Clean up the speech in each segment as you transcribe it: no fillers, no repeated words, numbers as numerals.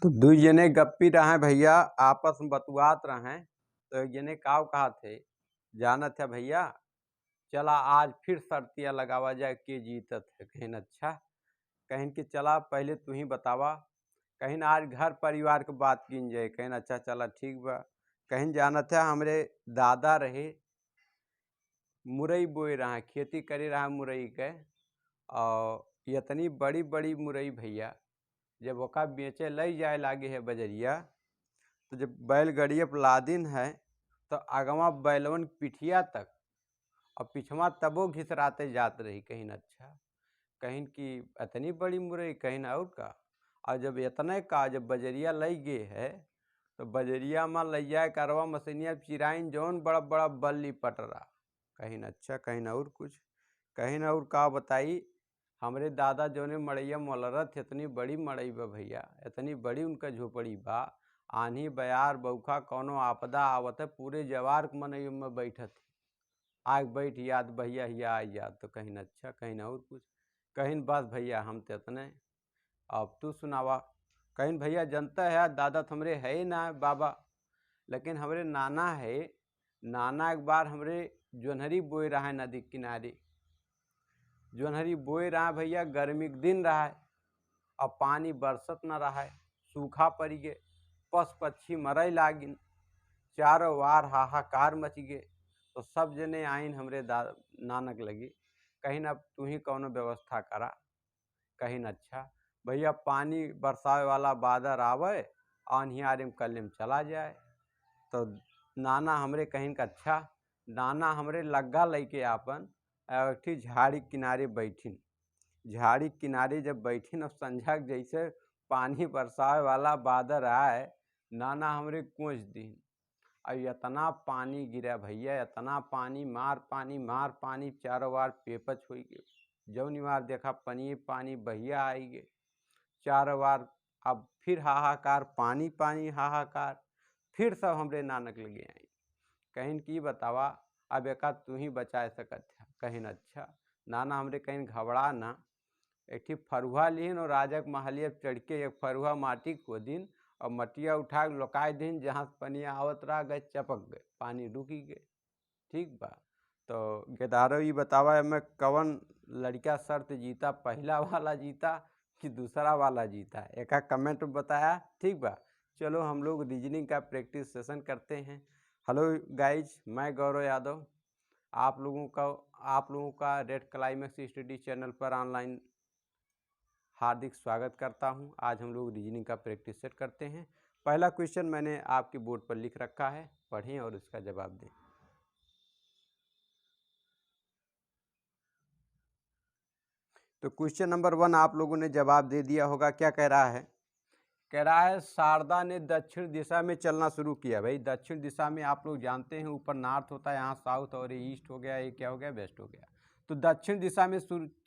तो दू जने गप्पी रहे भैया, आपस में बतुआत रहे। तो एक जने काव कहा थे, जानत है भैया, चला आज फिर शर्तिया लगावा जाए के जीतत है। कहीं अच्छा, कहीं कि चला पहले तू ही बतावा। कहीं आज घर परिवार के बात गिन जाए। कहीं अच्छा, चला ठीक बा। कहीं जानत है हमरे दादा रहे, मुरई बोए रहा, खेती करे रहा मुरई के। और इतनी बड़ी बड़ी मुरई भैया, जब ओका बेचे लई जाए लागे है बजरिया, तो जब बैलगड़िया पर लादिन है, तो अगवा बैलवन पिठिया तक और पिछवा तबो घिसराते जात रही। कहीं अच्छा, कहीं की इतनी बड़ी मुरई, कहीं और का। और जब इतने का जब बजरिया लई गे है, तो बजरिया में लई जाए करवा मशीनिया चिराइन जौन बड़ा बड़ा बल्ली पटरा। कहीं अच्छा, कहीं और कुछ, कहीं और का बताई। हमरे दादा जौने मड़ैया मोलरत, इतनी बड़ी मड़ई बा भैया, इतनी बड़ी उनका झोपड़ी बा। आंधी बयार बौखा कौनो आपदा आवत है, पूरे जवार मनई में बैठत आग बैठ याद भैया हिया आ याद। तो कहीं अच्छा, कहीं और कुछ, कहीं बस भैया हम तो इतने। अब तू सुनावा। कहीं भैया जनता है, दादा तो हमरे है ही ना बाबा, लेकिन हमरे नाना है। नाना एक बार हमरे जोन्हरी बोए रहा है नदी किनारे। जोन्हरी बोए रहा भैया, गर्मी के दिन रहा है, अब पानी बरसत न रहा है, सूखा पड़ गए, पशु पक्षी मरई लागिन, चारों वार हाहाकार मच गए। तो सब जने आइन हमरे नानक लगी, कहीं ना तू ही कौनो व्यवस्था करा। कहीं अच्छा भैया, पानी बरसावे वाला बादर आवे, आन्हियारे में कल्ले में चला जाए। तो नाना हमरे कहीं का अच्छा, नाना हमरे लग्गा लेके आपन एक ठी झाड़ी किनारे बैठिन। झाड़ी किनारे जब बैठिन, अब संझा के जैसे पानी बरसावे वाला बादर आए, नाना हमरे कोच दी। और इतना पानी गिरा भैया, इतना पानी, मार पानी चारों बार पेपच हो गए। जौनी बार देखा पनी पानी भैया आई गए चारों बार। अब फिर हाहाकार, पानी पानी हाहाकार, फिर सब हमरे नानक लगे आई। कहीं की बतावा, अब एका तू ही बचा सकत है। कहीं अच्छा, नाना हमरे कहीं घबरा ना, एक ठी फरुहा लीन और राजा के महलिया चढ़ के एक फरुहा माटी को दिन और मटिया उठा के लोकाय दिन, जहाँ से पनिया आवत रहा गए चपक गए, पानी रुकी गए। ठीक बा। तो गेदारो ये बतावा, मैं कवन लड़का शर्त जीता, पहला वाला जीता कि दूसरा वाला जीता, एक कमेंट में बताया। ठीक बा, चलो हम लोग रीजनिंग का प्रैक्टिस सेशन करते हैं। हेलो गाइज, मैं गौरव यादव आप लोगों का रेड क्लाइमेक्स स्टडी चैनल पर ऑनलाइन हार्दिक स्वागत करता हूं। आज हम लोग रीजनिंग का प्रैक्टिस सेट करते हैं। पहला क्वेश्चन मैंने आपके बोर्ड पर लिख रखा है, पढ़ें और इसका जवाब दें। तो क्वेश्चन नंबर 1 आप लोगों ने जवाब दे दिया होगा। क्या कह रहा है? कह रहा है शारदा ने दक्षिण दिशा में चलना शुरू किया। भाई दक्षिण दिशा में आप लोग जानते हैं ऊपर नॉर्थ होता है, यहाँ साउथ, और ये ईस्ट हो गया, ये क्या हो गया, वेस्ट हो गया। तो दक्षिण दिशा में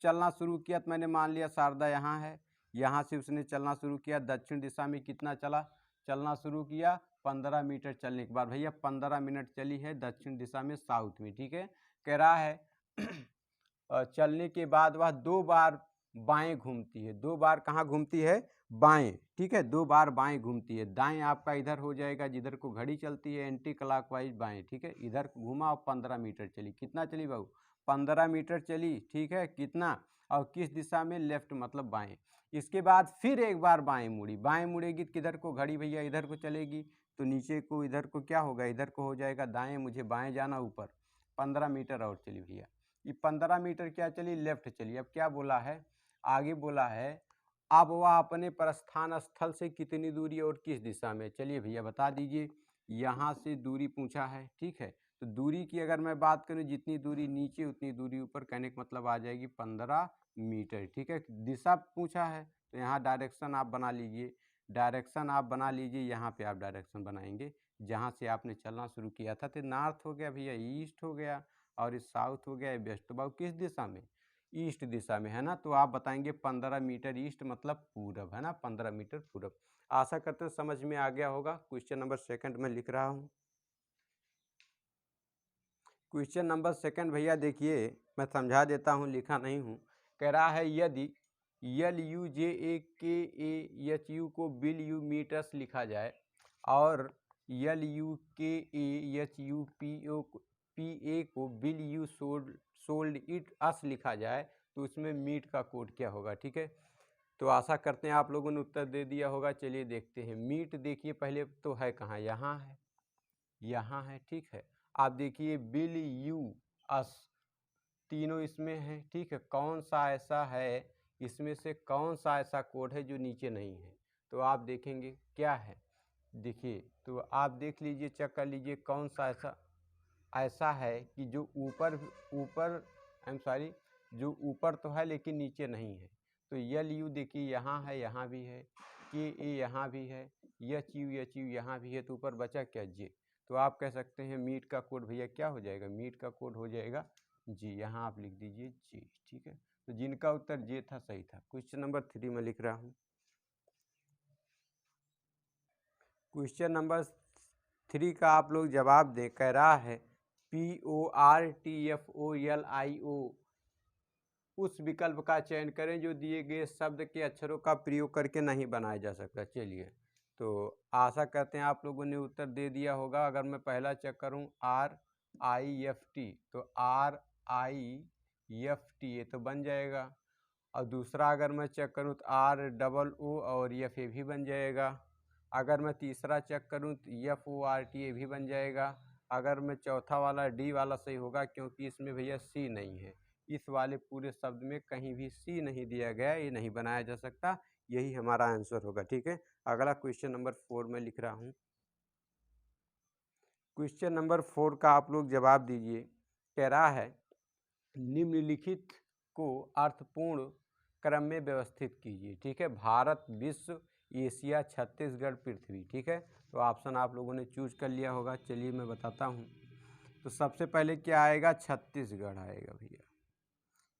चलना शुरू किया, तो मैंने मान लिया शारदा यहाँ है, यहाँ से उसने चलना शुरू किया। दक्षिण दिशा में कितना चलना शुरू किया? 15 मीटर चलने के बाद भैया 15 मिनट चली है दक्षिण दिशा में साउथ में। ठीक है, कह रहा है चलने के बाद वह 2 बार बाएं घूमती है। 2 बार कहाँ घूमती है? बाएं। ठीक है, 2 बार बाएं घूमती है। दाएं आपका इधर हो जाएगा जिधर को घड़ी चलती है, एंटी क्लॉकवाइज बाएं। ठीक है, इधर घूमा और 15 मीटर चली। कितना चली बाबू? 15 मीटर चली। ठीक है, कितना और किस दिशा में? लेफ्ट, मतलब बाएं। इसके बाद फिर एक बार बाएं मुड़ी। बाएं मुड़ेगी तो किधर को? घड़ी भैया इधर को चलेगी, तो नीचे को इधर को क्या होगा? इधर को हो जाएगा दाएं। मुझे बाएं जाना, ऊपर 15 मीटर और चली भैया। ये 15 मीटर क्या चली? लेफ्ट चली। अब क्या बोला है? आगे बोला है अब वह अपने प्रस्थान स्थल से कितनी दूरी और किस दिशा में? चलिए भैया बता दीजिए। यहाँ से दूरी पूछा है। ठीक है, तो दूरी की अगर मैं बात करूँ, जितनी दूरी नीचे उतनी दूरी ऊपर, कहने का मतलब आ जाएगी 15 मीटर। ठीक है, दिशा पूछा है तो यहाँ डायरेक्शन आप बना लीजिए। डायरेक्शन आप बना लीजिए, यहाँ पे आप डायरेक्शन बनाएंगे जहाँ से आपने चलना शुरू किया था। तो नॉर्थ हो गया भैया, ईस्ट हो गया, और इस साउथ हो गया, वेस्ट। तो बाबू किस दिशा में? ईस्ट दिशा में, है ना। तो आप बताएंगे 15 मीटर ईस्ट मतलब पूरब, है ना, 15 मीटर पूरब। आशा करते हैं समझ में आ गया होगा। क्वेश्चन नंबर 2 में लिख रहा हूँ। क्वेश्चन नंबर 2 भैया देखिए, मैं समझा देता हूँ, लिखा नहीं हूँ। कह रहा है LUJAKAHU को बिल यू मीटर्स लिखा जाए और LUKAHUPA को बिल यू सोल्ड इट अस लिखा जाए तो उसमें मीट का कोड क्या होगा। ठीक है, तो आशा करते हैं आप लोगों ने उत्तर दे दिया होगा। चलिए देखते हैं। मीट देखिए पहले तो है कहाँ, यहाँ है, यहाँ है। ठीक है, आप देखिए बिल यू अस तीनों इसमें है। ठीक है, कौन सा ऐसा है इसमें से, कौन सा ऐसा कोड है जो नीचे नहीं है, तो आप देखेंगे क्या है। देखिए तो आप देख लीजिए, चेक कर लीजिए कौन सा ऐसा है कि जो ऊपर जो ऊपर तो है लेकिन नीचे नहीं है। तो LU देखिए यहाँ है, यहाँ भी है, KA यहाँ भी है, HU यहाँ भी है, तो ऊपर बचा क्या, J। तो आप कह सकते हैं मीट का कोड भैया क्या हो जाएगा, मीट का कोड हो जाएगा जी, यहाँ आप लिख दीजिए J। ठीक है, तो जिनका उत्तर J था सही था। क्वेश्चन नंबर 3 में लिख रहा हूँ। क्वेश्चन नंबर 3 का आप लोग जवाब दे। कह रहा है PORTFOLIO उस विकल्प का चयन करें जो दिए गए शब्द के अक्षरों का प्रयोग करके नहीं बनाया जा सकता। चलिए, तो आशा करते हैं आप लोगों ने उत्तर दे दिया होगा। अगर मैं पहला चेक करूं RIFT, तो RIFT ये तो बन जाएगा। और दूसरा अगर मैं चेक करूं तो ROO और FA भी बन जाएगा। अगर मैं तीसरा चेक करूं तो FORT ये भी बन जाएगा। अगर मैं चौथा वाला D वाला सही होगा, क्योंकि इसमें भैया C नहीं है। इस वाले पूरे शब्द में कहीं भी C नहीं दिया गया, ये नहीं बनाया जा सकता। यही हमारा आंसर होगा। ठीक है, अगला क्वेश्चन नंबर 4 में लिख रहा हूँ। क्वेश्चन नंबर 4 का आप लोग जवाब दीजिए। कह रहा है निम्नलिखित को अर्थपूर्ण क्रम में व्यवस्थित कीजिए। ठीक है, भारत, विश्व, एशिया, छत्तीसगढ़, पृथ्वी। ठीक है, तो ऑप्शन आप लोगों ने चूज कर लिया होगा। चलिए मैं बताता हूँ। तो सबसे पहले क्या आएगा, छत्तीसगढ़ आएगा भैया।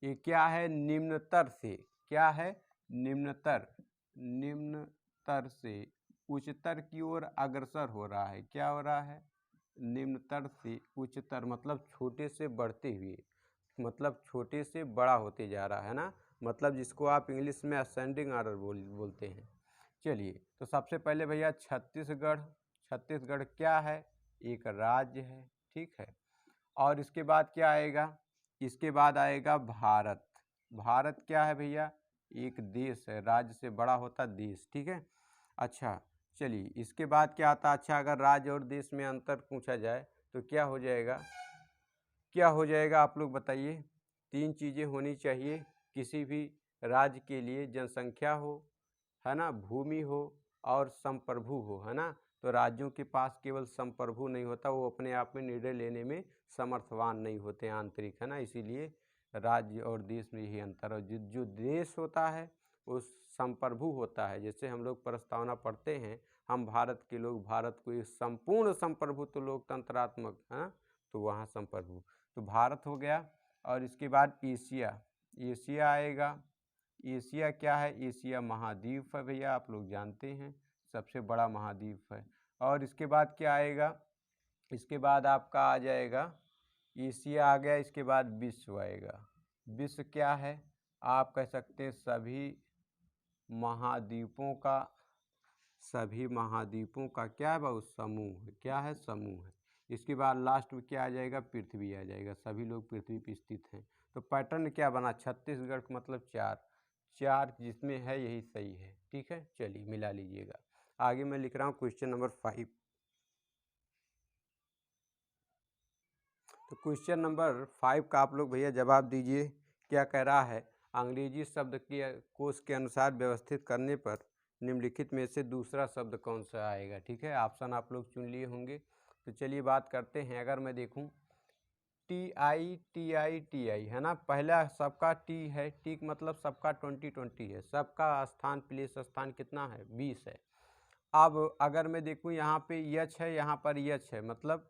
ये क्या है, निम्नतर से, क्या है, निम्नतर से उच्चतर की ओर अग्रसर हो रहा है। क्या हो रहा है, निम्नतर से उच्चतर, मतलब छोटे से बढ़ते हुए, मतलब छोटे से बड़ा होते जा रहा है ना, मतलब जिसको आप इंग्लिश में असेंडिंग ऑर्डर बोलते हैं। चलिए, तो सबसे पहले भैया छत्तीसगढ़ क्या है, एक राज्य है। ठीक है, और इसके बाद क्या आएगा, इसके बाद आएगा भारत। भारत क्या है भैया, एक देश है, राज्य से बड़ा होता देश। ठीक है, अच्छा चलिए इसके बाद क्या आता। अच्छा, अगर राज्य और देश में अंतर पूछा जाए तो क्या हो जाएगा, क्या हो जाएगा आप लोग बताइए। 3 चीज़ें होनी चाहिए किसी भी राज्य के लिए, जनसंख्या हो, है ना, भूमि हो और संप्रभु हो, है ना। तो राज्यों के पास केवल संप्रभु नहीं होता, वो अपने आप में निर्णय लेने में समर्थवान नहीं होते आंतरिक, है ना। इसीलिए राज्य और देश में यही अंतर है। जो देश होता है वो संप्रभु होता है। जैसे हम लोग प्रस्तावना पढ़ते हैं, हम भारत के लोग भारत को एक संपूर्ण संप्रभुत्व लोकतंत्रात्मक, है ना, तो वहाँ संप्रभु। तो भारत हो गया, और इसके बाद एशिया, एशिया आएगा। एशिया क्या है, एशिया महाद्वीप है भैया, आप लोग जानते हैं सबसे बड़ा महाद्वीप है। और इसके बाद क्या आएगा, इसके बाद आपका आ जाएगा, एशिया आ गया, इसके बाद विश्व आएगा। विश्व क्या है, आप कह सकते हैं सभी महाद्वीपों का क्या है बहुत समूह है। क्या है, समूह है। इसके बाद लास्ट में क्या आ जाएगा, पृथ्वी आ जाएगा, सभी लोग पृथ्वी पर स्थित हैं। तो पैटर्न क्या बना, छत्तीसगढ़ का मतलब चार जिसमें है यही सही है। ठीक है, चलिए मिला लीजिएगा। आगे मैं लिख रहा हूँ क्वेश्चन नंबर 5। तो क्वेश्चन नंबर 5 का आप लोग भैया जवाब दीजिए। क्या कह रहा है, अंग्रेजी शब्द के कोश के अनुसार व्यवस्थित करने पर निम्नलिखित में से दूसरा शब्द कौन सा आएगा। ठीक है, ऑप्शन आप लोग चुन लिए होंगे। तो चलिए बात करते हैं। अगर मैं देखूं TI है ना, पहला सबका टी है, टी मतलब सबका 20 है, सबका स्थान प्लेस स्थान कितना है 20 है। अब अगर मैं देखूं यहाँ पे यच है, यहाँ पर यच है, मतलब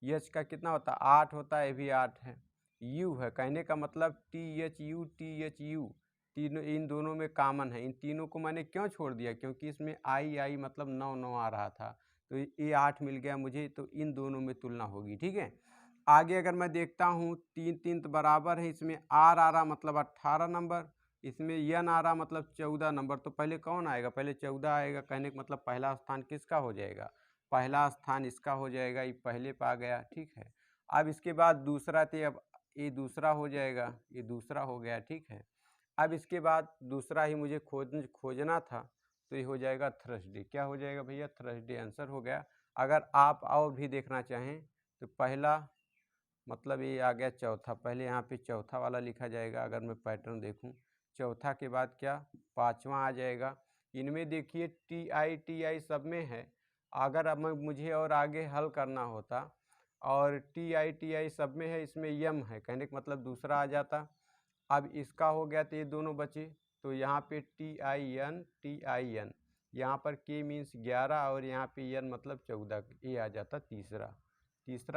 यच का कितना होता है 8 होता है, ये भी 8 है। यू है, कहने का मतलब THU तीनों, इन दोनों में कॉमन है। इन तीनों को मैंने क्यों छोड़ दिया, क्योंकि इसमें आई मतलब 9 आ रहा था, तो ये 8 मिल गया मुझे, तो इन दोनों में तुलना होगी। ठीक है, आगे अगर मैं देखता हूँ 3 3 तो बराबर है, इसमें आर आ रहा मतलब 18 नंबर, इसमें यन आ रहा मतलब 14 नंबर, तो पहले कौन आएगा? पहले 14 आएगा। कहने का मतलब पहला स्थान किसका हो जाएगा? पहला स्थान इसका हो जाएगा, ये पहले पे आ गया, ठीक है। अब इसके बाद दूसरा थे, अब ये दूसरा हो जाएगा, ये दूसरा हो गया, ठीक है। अब इसके बाद दूसरा ही मुझे खोजना था, तो ये हो जाएगा थर्सडे। क्या हो जाएगा भैया? थर्सडे आंसर हो गया। अगर आप और भी देखना चाहें तो पहला मतलब ये आ गया चौथा, पहले यहाँ पे चौथा वाला लिखा जाएगा। अगर मैं पैटर्न देखूँ, चौथा के बाद क्या? पाँचवा आ जाएगा। इनमें देखिए टी आई सब में है। अगर अब मुझे और आगे हल करना होता और टी आई सब में है, इसमें यम है, कहने का मतलब दूसरा आ जाता। अब इसका हो गया तो ये दोनों बचे, तो यहाँ पे टी आई एन, यहाँ पर के मीन्स 11 और यहाँ पे एन मतलब 14, ये आ जाता तीसरा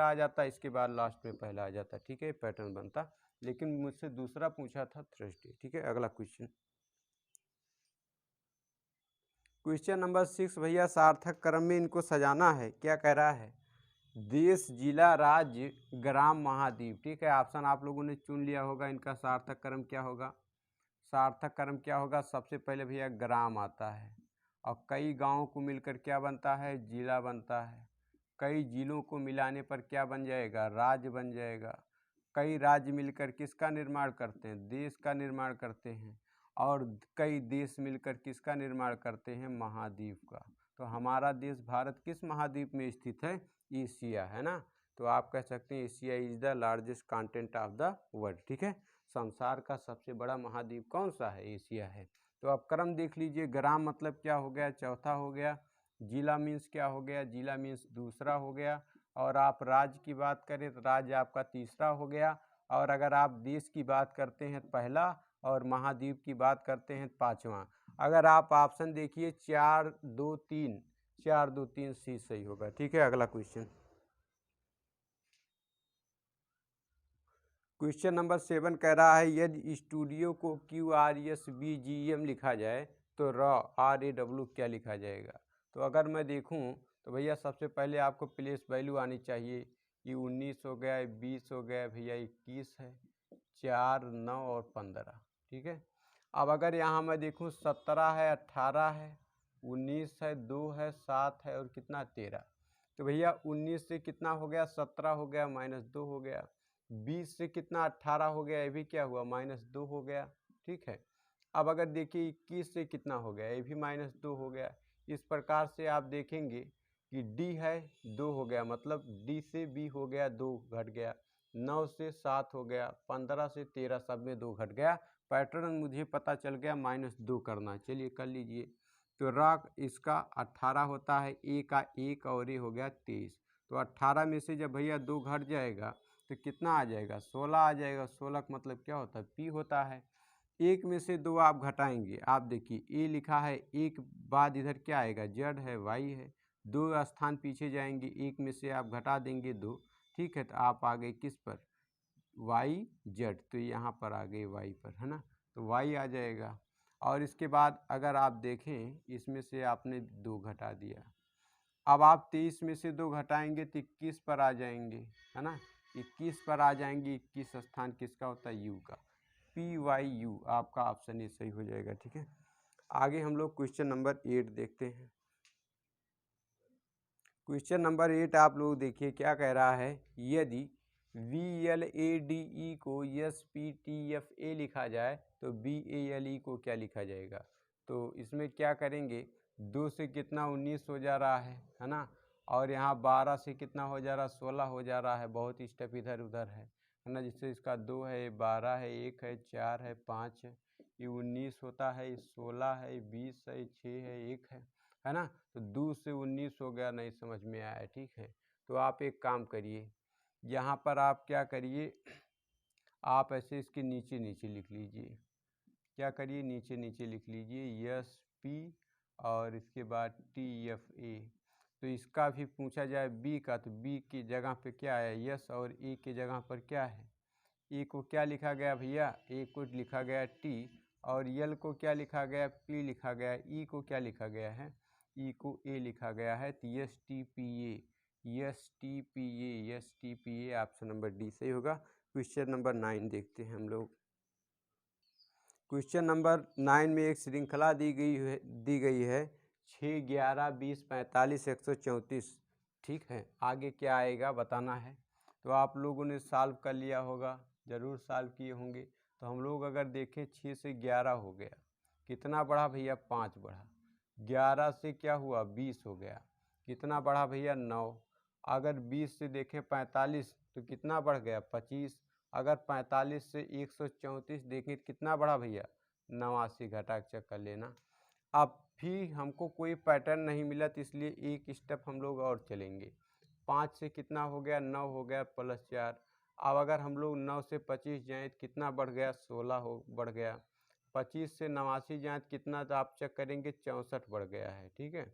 आ जाता। इसके बाद लास्ट में पहला आ जाता, ठीक है, पैटर्न बनता। लेकिन मुझसे दूसरा पूछा था थर्सडे, ठीक है। अगला क्वेश्चन, क्वेश्चन नंबर 6 भैया, सार्थक क्रम में इनको सजाना है। क्या कह रहा है? देश, जिला, राज्य, ग्राम, महाद्वीप, ठीक है। ऑप्शन आप लोगों ने चुन लिया होगा। इनका सार्थक क्रम क्या होगा? सार्थक क्रम क्या होगा? सबसे पहले भैया ग्राम आता है, और कई गांवों को मिलकर क्या बनता है? जिला बनता है। कई जिलों को मिलाने पर क्या बन जाएगा? राज्य बन जाएगा। कई राज्य मिलकर किसका निर्माण करते हैं? देश का निर्माण करते हैं। और कई देश मिलकर किसका निर्माण करते हैं? महाद्वीप का। तो हमारा देश भारत किस महाद्वीप में स्थित है? एशिया, है ना। तो आप कह सकते हैं Asia is the largest continent of the world, ठीक है। संसार का सबसे बड़ा महाद्वीप कौन सा है? एशिया है। तो अब क्रम देख लीजिए। ग्राम मतलब क्या हो गया? चौथा हो गया। जिला मीन्स क्या हो गया? जिला मीन्स दूसरा हो गया। और आप राज्य की बात करें तो राज्य आपका तीसरा हो गया। और अगर आप देश की बात करते हैं पहला, और महाद्वीप की बात करते हैं पाँचवा। अगर आप ऑप्शन देखिए 4 2 3, 4 2 3 सी सही होगा, ठीक है। अगला क्वेश्चन, क्वेश्चन नंबर 7 कह रहा है, यदि स्टूडियो को QRSBGM लिखा जाए तो RAW क्या लिखा जाएगा? तो अगर मैं देखूं तो भैया सबसे पहले आपको प्लेस वैल्यू आनी चाहिए। ये 19 हो गया, 20 हो गया भैया, 21 है, 4 9 और 15, ठीक है। अब अगर यहाँ मैं देखूँ 17 है, 18 है, 19 है, 2 है, 7 है और कितना 13। तो भैया 19 से कितना हो गया? 17 हो गया, -2 हो गया। 20 से कितना? 18 हो गया, ये भी क्या हुआ? -2 हो गया, ठीक है। अब अगर देखिए 21 से कितना हो गया? ये भी -2 हो गया। इस प्रकार से आप देखेंगे कि डी है 2 हो गया, मतलब डी से बी हो गया 2 घट गया, 9 से 7 हो गया, 15 से 13 सब में 2 घट गया। पैटर्न मुझे पता चल गया, -2 करना। चलिए कर लीजिए। तो राक इसका 18 होता है, ए का 1 और ए हो गया 23। तो 18 में से जब भैया 2 घट जाएगा तो कितना आ जाएगा? 16 आ जाएगा। 16 का मतलब क्या होता है? पी होता है। एक में से 2 आप घटाएंगे, आप देखिए ए लिखा है, एक बाद इधर क्या आएगा? जेड है, वाई है। 2 स्थान पीछे जाएंगे, एक में से आप घटा देंगे 2, ठीक है। तो आप आ गए किस पर? वाई जेड, तो यहाँ पर आ गए वाई पर, है ना। तो वाई आ जाएगा। और इसके बाद अगर आप देखें, इसमें से आपने 2 घटा दिया। अब आप 23 में से 2 घटाएंगे तो 21 पर आ जाएंगे, है ना। 21 पर आ जाएंगे। 21 स्थान किसका होता है? यू का। PYU आपका ऑप्शन ये सही हो जाएगा, ठीक है। आगे हम लोग क्वेश्चन नंबर 8 देखते हैं। क्वेश्चन नंबर 8 आप लोग देखिए क्या कह रहा है, यदि VLADE को SPTFA लिखा जाए तो BALE को क्या लिखा जाएगा? तो इसमें क्या करेंगे, 2 से कितना 19 हो जा रहा है ना। और यहाँ 12 से कितना हो जा रहा है? 16 हो जा रहा है। बहुत स्टेप इधर उधर है ना। जिससे इसका 2 है, 12 है, 1 है, 4 है, 5 है, ये 19 होता है, ये 16 है, 20 है, 6 है, 1 है ना। तो 2 से 19 हो गया, नहीं समझ में आया, ठीक है। तो आप एक काम करिए, यहाँ पर आप क्या करिए, आप ऐसे इसके नीचे नीचे लिख लीजिए। क्या करिए? नीचे नीचे लिख लीजिए SP और इसके बाद TFA। तो इसका भी पूछा जाए बी का, तो बी की जगह पे क्या है? यस, और ए की जगह पर क्या है? ए को क्या लिखा गया भैया? ए को लिखा गया टी, और यल को क्या लिखा गया? पी लिखा गया। ई को क्या लिखा गया है? ई को ए लिखा गया है। तो STPA, ऑप्शन नंबर डी सही होगा। क्वेश्चन नंबर 9 देखते हैं हम लोग। क्वेश्चन नंबर 9 में एक श्रृंखला दी गई है 6, 11, 20, 45, 134। ठीक है, आगे क्या आएगा बताना है। तो आप लोगों ने सॉल्व कर लिया होगा, ज़रूर सॉल्व किए होंगे। तो हम लोग अगर देखें 6 से 11 हो गया, कितना बढ़ा भैया 5 बढ़ा। 11 से क्या हुआ 20 हो गया, कितना बढ़ा भैया 9। अगर 20 से देखें 45 तो कितना बढ़ गया 25। अगर 45 से 134 देखें कितना बढ़ा भैया 89, घटा के चेक कर लेना। अब भी हमको कोई पैटर्न नहीं मिला तो इसलिए एक स्टेप हम लोग और चलेंगे। 5 से कितना हो गया 9 हो गया +4। अब अगर हम लोग 9 से 25 जाएँ तो कितना बढ़ गया 16 हो बढ़ गया। 25 से 89 जाएँ तो कितना, तो आप चेक करेंगे 64 बढ़ गया है। ठीक है,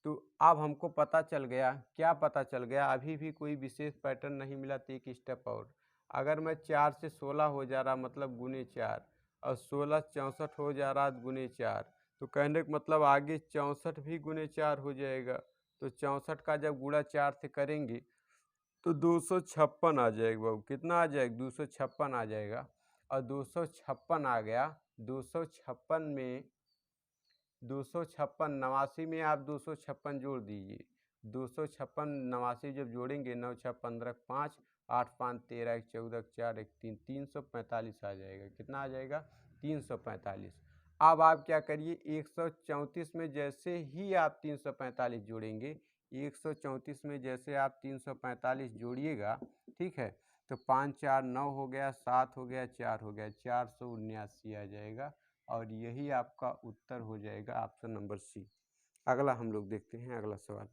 तो अब हमको पता चल गया, क्या पता चल गया, अभी भी कोई विशेष पैटर्न नहीं मिला। तो एक स्टेप और, अगर मैं 4 से 16 हो जा रहा मतलब गुने 4, और 16 64 हो जा रहा गुने 4, तो कहने का मतलब आगे 64 भी गुने 4 हो जाएगा। तो 64 का जब गुणा 4 से करेंगे तो 256 आ जाएगा बाबू। कितना आ जाएगा 256 आ जाएगा। और 256 आ गया, 256 में 256 89 में आप 256 जोड़ दीजिए। 256 89 जब जोड़ेंगे 9 6 15 5 8 5 13 1 14 4 1 3 345 आ जाएगा। कितना आ जाएगा 345। अब आप क्या करिए 134 में जैसे ही आप 345 जोड़ेंगे, 134 में जैसे आप 345 जोड़िएगा, ठीक है, तो 5 4 9 हो गया, 7 हो गया, 4 हो गया, 479 आ जाएगा। और यही आपका उत्तर हो जाएगा ऑप्शन नंबर सी। अगला हम लोग देखते हैं अगला सवाल।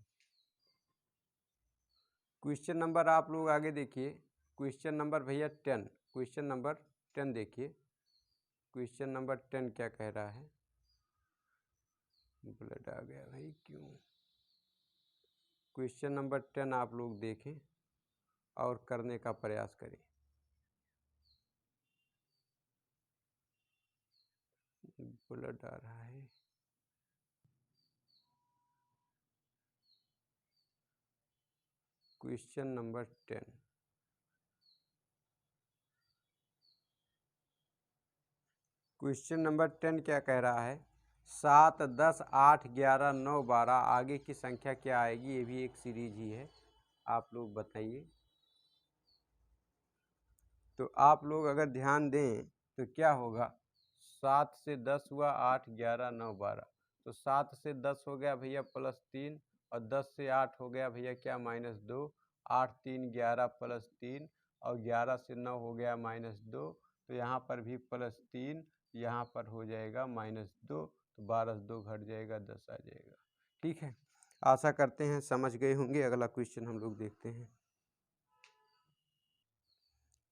क्वेश्चन नंबर आप लोग आगे देखिए, क्वेश्चन नंबर भैया 10, क्वेश्चन नंबर 10 देखिए। क्वेश्चन नंबर 10 क्या कह रहा है, ब्लड आ गया भाई क्यों। क्वेश्चन नंबर 10 आप लोग देखें और करने का प्रयास करें। ब्लड आ रहा है। क्वेश्चन नंबर 10, क्वेश्चन नंबर 10 क्या कह रहा है, 7 10 8 11 9 12 आगे की संख्या क्या आएगी। ये भी एक सीरीज ही है, आप लोग बताइए। तो आप लोग अगर ध्यान दें तो क्या होगा, 7 से 10 हुआ 8 11 9 12, तो 7 से 10 हो गया भैया +3, और 10 से 8 हो गया भैया क्या -2, 8 3 11 +3, और 11 से 9 हो गया -2, तो यहाँ पर भी +3, यहाँ पर हो जाएगा -2, तो 12 से 2 घट जाएगा 10 आ जाएगा। ठीक है, आशा करते हैं समझ गए होंगे। अगला क्वेश्चन हम लोग देखते हैं।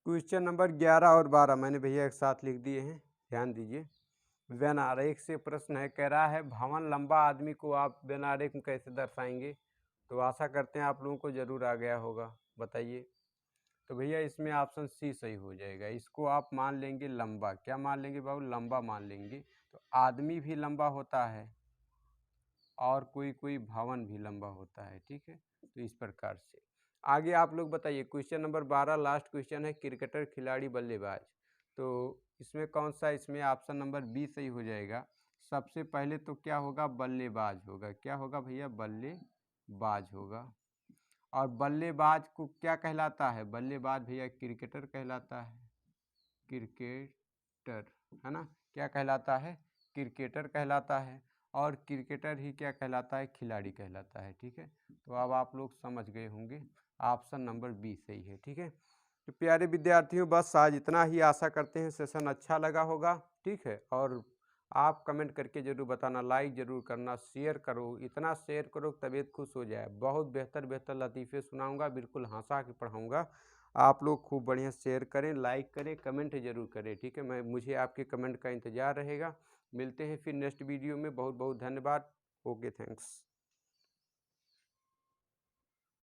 क्वेश्चन नंबर 11 और 12 मैंने भैया एक साथ लिख दिए हैं, ध्यान दीजिए। व्यन आरेख से प्रश्न है, कह रहा है भवन लंबा आदमी को आप व्यन आरेख में कैसे दर्शाएंगे। तो आशा करते हैं आप लोगों को जरूर आ गया होगा, बताइए। तो भैया इसमें ऑप्शन सी सही हो जाएगा। इसको आप मान लेंगे लंबा, क्या मान लेंगे बाबू, लंबा मान लेंगे। तो आदमी भी लंबा होता है और कोई कोई भवन भी लंबा होता है, ठीक है। तो इस प्रकार से आगे आप लोग बताइए। क्वेश्चन नंबर 12 लास्ट क्वेश्चन है, क्रिकेटर खिलाड़ी बल्लेबाज। तो इसमें कौन सा, इसमें ऑप्शन नंबर बी सही हो जाएगा। सबसे पहले तो क्या होगा, बल्लेबाज होगा। क्या होगा भैया, बल्लेबाज होगा। और बल्लेबाज को क्या कहलाता है, बल्लेबाज भैया क्रिकेटर कहलाता है। क्रिकेटर है ना, क्या कहलाता है, क्रिकेटर कहलाता है। और क्रिकेटर ही क्या कहलाता है, खिलाड़ी कहलाता है। ठीक है, तो अब आप लोग समझ गए होंगे, ऑप्शन नंबर बी सही है। ठीक है, तो प्यारे विद्यार्थियों बस आज इतना ही। आशा करते हैं सेशन अच्छा लगा होगा। ठीक है, और आप कमेंट करके जरूर बताना, लाइक जरूर करना, शेयर करो, इतना शेयर करो तबीयत खुश हो जाए। बहुत बेहतर बेहतर लतीफ़े सुनाऊंगा, बिल्कुल हंसा के पढ़ाऊंगा। आप लोग खूब बढ़िया शेयर करें, लाइक करें, कमेंट जरूर करें। ठीक है, मुझे आपके कमेंट का इंतज़ार रहेगा। मिलते हैं फिर नेक्स्ट वीडियो में। बहुत बहुत धन्यवाद। Okay, thanks.